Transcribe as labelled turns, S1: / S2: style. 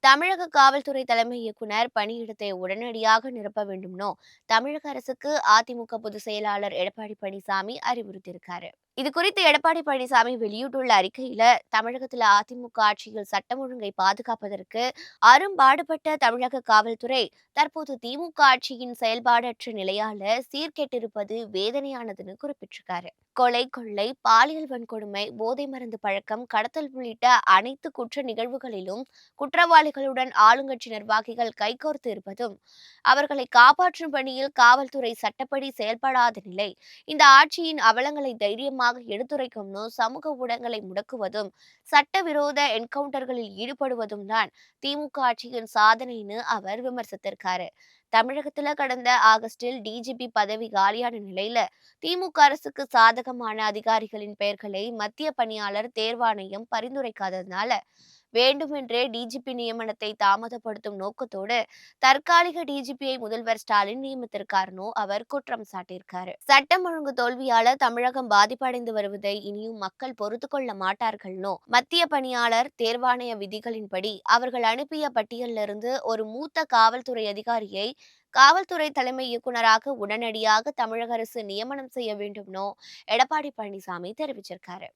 S1: தமிழக காவல்துறை தலைமை இயக்குனர் பணியிடத்தை உடனடியாக நிரப்ப வேண்டும்னு தமிழக அரசுக்கு அதிமுக பொதுச் செயலாளர் எடப்பாடி பழனிசாமி அறிவுறுத்தியிருக்காரு. இது குறித்து எடப்பாடி பழனிசாமி வெளியிட்டுள்ள அறிக்கையில, தமிழகத்தில் அதிமுக ஆட்சியில் சட்டம் ஒழுங்கை பாதுகாப்பதற்கு அரும்பாடுபட்ட தமிழக காவல்துறை தற்போது திமுக ஆட்சியின் செயல்பாடற்ற நிலையால சீர்கெட்டிருப்பது வேதனையானதுன்னு குறிப்பிட்டிருக்காரு. கொலை, கொள்ளை, பாலியல் வன்கொடுமை, போதை மருந்து பழக்கம், கடத்தல் உள்ளிட்ட அனைத்து குற்ற நிகழ்வுகளிலும் குற்றவாளிகளுடன் ஆளுங்கட்சி நிர்வாகிகள் கைகோர்த்து இருப்பதும், அவர்களை காப்பாற்றும் பணியில் காவல்துறை சட்டப்படி செயல்படாத நிலை, இந்த ஆட்சியின் அவலங்களை தைரியமாக எடுத்துரைக்கும்னு சமூக ஊடகங்களை முடக்குவதும், சட்டவிரோத என்கவுண்டர்களில் ஈடுபடுவதும் தான் திமுக ஆட்சியின் சாதனைன்னு அவர் விமர்சித்திருக்காரு. தமிழகத்துல கடந்த ஆகஸ்டில் டிஜிபி பதவி காலியான நிலையில திமுக அரசுக்கு சாதகமான அதிகாரிகளின் பெயர்களை மத்திய பணியாளர் தேர்வாணையம் பரிந்துரைக்காததுனால வேண்டுமென்றே டிஜிபி நியமனத்தை தாமதப்படுத்தும் நோக்கத்தோடு தற்காலிக டிஜிபியை முதல்வர் ஸ்டாலின் நியமித்திருக்காருன்னு அவர் குற்றம் சாட்டியிருக்காரு. சட்டம் ஒழுங்கு தோல்வியால தமிழகம் பாதிப்படைந்து வருவதை இனியும் மக்கள் பொறுத்து கொள்ள மாட்டார்கள்னு மத்திய பணியாளர் தேர்வாணைய விதிகளின்படி அவர்கள் அனுப்பிய பட்டியலிருந்து ஒரு மூத்த காவல்துறை அதிகாரியை காவல்துறை தலைமை இயக்குநராக உடனடியாக தமிழக அரசு நியமனம் செய்ய வேண்டும்னு எடப்பாடி பழனிசாமி தெரிவிச்சிருக்காரு.